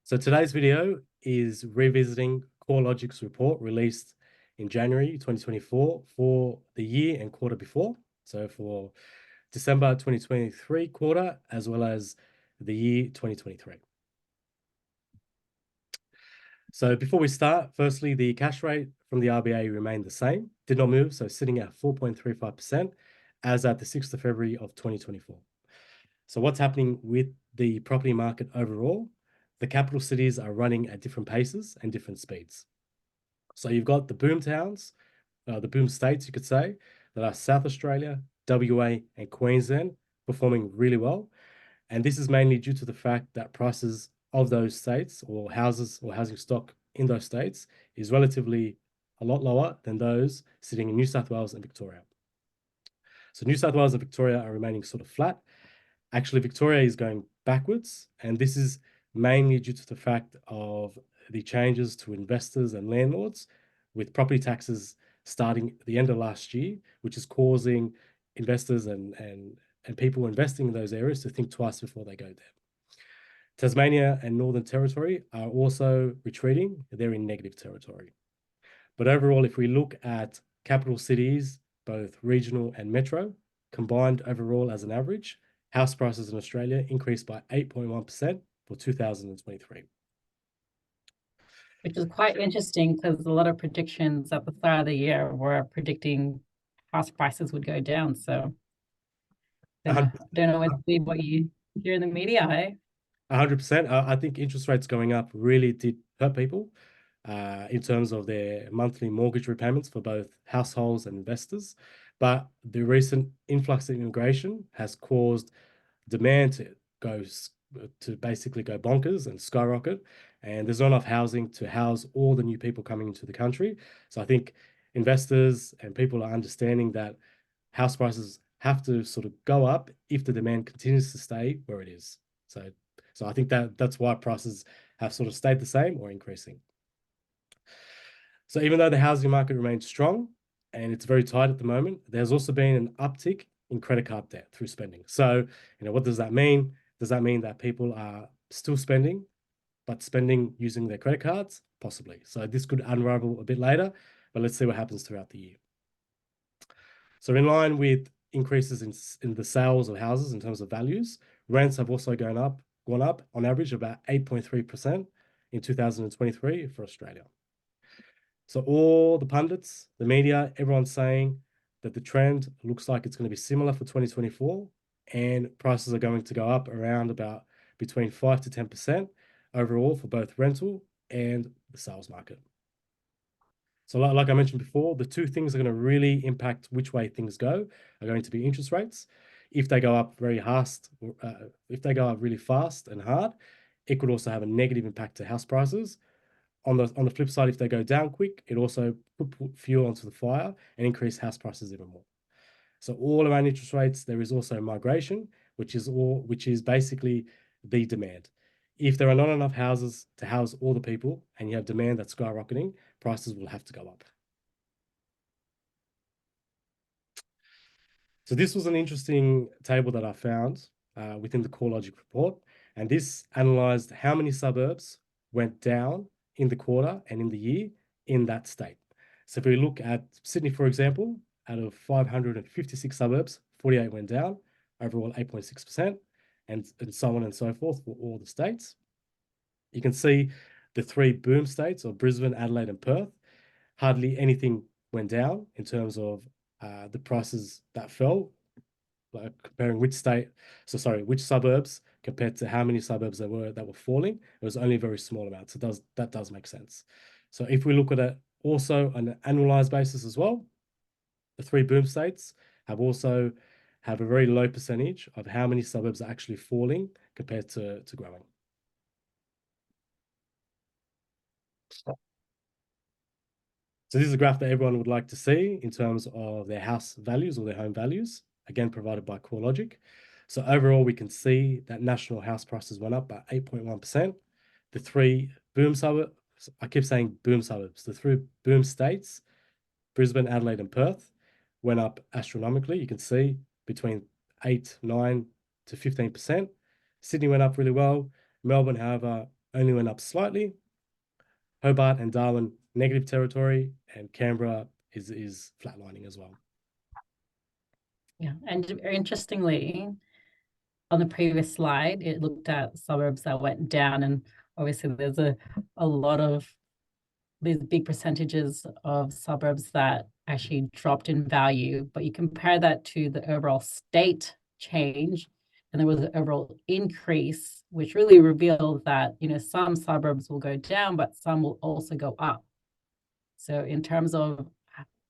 So today's video is revisiting CoreLogic's report released in January 2024 for the year and quarter before. So for December 2023 quarter, as well as the year 2023. So before we start, firstly, the cash rate from the RBA remained the same, did not move, so sitting at 4.35% as at the 6th of February of 2024. So what's happening with the property market overall? The capital cities are running at different paces and different speeds. So you've got the boom towns, the boom states, you could say, that are South Australia, WA, and Queensland performing really well. And this is mainly due to the fact that prices of those states or houses or housing stock in those states is relatively a lot lower than those sitting in New South Wales and Victoria. So New South Wales and Victoria are remaining sort of flat. Actually, Victoria is going backwards, and this is mainly due to the fact of the changes to investors and landlords with property taxes starting at the end of last year, which is causing investors and people investing in those areas to think twice before they go there. Tasmania and Northern Territory are also retreating. They're in negative territory. But overall, if we look at capital cities, both regional and metro, combined overall as an average, house prices in Australia increased by 8.1% for 2023. Which is quite interesting because a lot of predictions at the start of the year were predicting house prices would go down. So I don't always believe what you hear in the media, eh? 100%. I think interest rates going up really did hurt people in terms of their monthly mortgage repayments for both households and investors. But the recent influx of immigration has caused demand to basically go bonkers and skyrocket, and there's not enough housing to house all the new people coming into the country. So I think investors and people are understanding that house prices have to sort of go up if the demand continues to stay where it is. So I think that's why prices have sort of stayed the same or increasing. So even though the housing market remains strong and it's very tight at the moment, there's also been an uptick in credit card debt through spending. So, what does that mean? Does that mean that people are still spending, but spending using their credit cards? Possibly. So this could unravel a bit later, but let's see what happens throughout the year. So in line with increases in the sales of houses in terms of values, rents have also gone up on average about 8.3% in 2023 for Australia. So all the pundits, the media, everyone's saying that the trend looks like it's going to be similar for 2024, and prices are going to go up around about between 5 to 10% overall for both rental and the sales market. So like I mentioned before, the two things are going to really impact which way things go are going to be interest rates. If they go up very fast, if they go up really fast and hard, it could also have a negative impact to house prices. On the flip side, if they go down quick, it also put fuel onto the fire and increase house prices even more. So all around interest rates, there is also migration, which is basically the demand. If there are not enough houses to house all the people and you have demand that's skyrocketing, prices will have to go up. So this was an interesting table that I found within the CoreLogic report, and this analyzed how many suburbs went down in the quarter and in the year in that state. So if we look at Sydney, for example, out of 556 suburbs, 48 went down, overall 8.6%, and so on and so forth for all the states. You can see the three boom states of Brisbane, Adelaide, and Perth. Hardly anything went down in terms of the prices that fell, like comparing which suburbs compared to how many suburbs that were falling. It was only a very small amount. So that does make sense. So if we look at it also on an annualized basis as well, the three boom states have a very low percentage of how many suburbs are actually falling compared to growing. So this is a graph that everyone would like to see in terms of their house values or their home values, again, provided by CoreLogic. So overall, we can see that national house prices went up by 8.1%. The three boom suburbs, I keep saying boom suburbs, the three boom states, Brisbane, Adelaide, and Perth, went up astronomically. You can see between 8, 9 to 15%. Sydney went up really well. Melbourne, however, only went up slightly. Hobart and Darwin, negative territory, and Canberra is flatlining as well. Yeah, and interestingly, on the previous slide, it looked at suburbs that went down, and obviously there's a lot of these big percentages of suburbs that actually dropped in value, but you compare that to the overall state change, and there was an overall increase, which really revealed that, you know, some suburbs will go down, but some will also go up. So in terms of,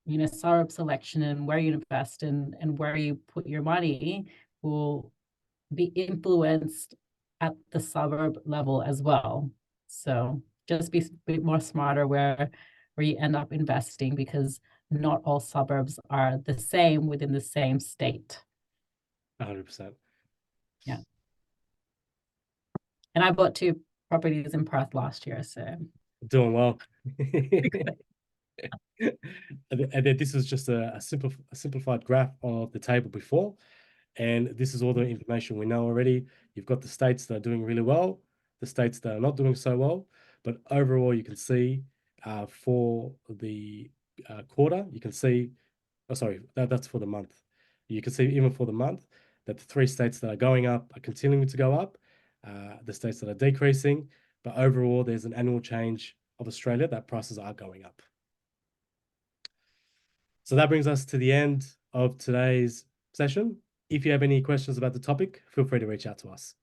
you know, suburb selection and where you invest and where you put your money will be influenced at the suburb level as well. So just be a bit more smarter where you end up investing, because not all suburbs are the same within the same state. 100%. Yeah. And I bought 2 properties in Perth last year, so doing well. And then this is just a simplified graph of the table before. And this is all the information we know already. You've got the states that are doing really well, the states that are not doing so well. But overall, you can see for the quarter, you can see, oh, sorry, that's for the month. You can see even for the month that the 3 states that are going up are continuing to go up, the states that are decreasing. But overall, there's an annual change of Australia that prices are going up. So that brings us to the end of today's session. If you have any questions about the topic, feel free to reach out to us.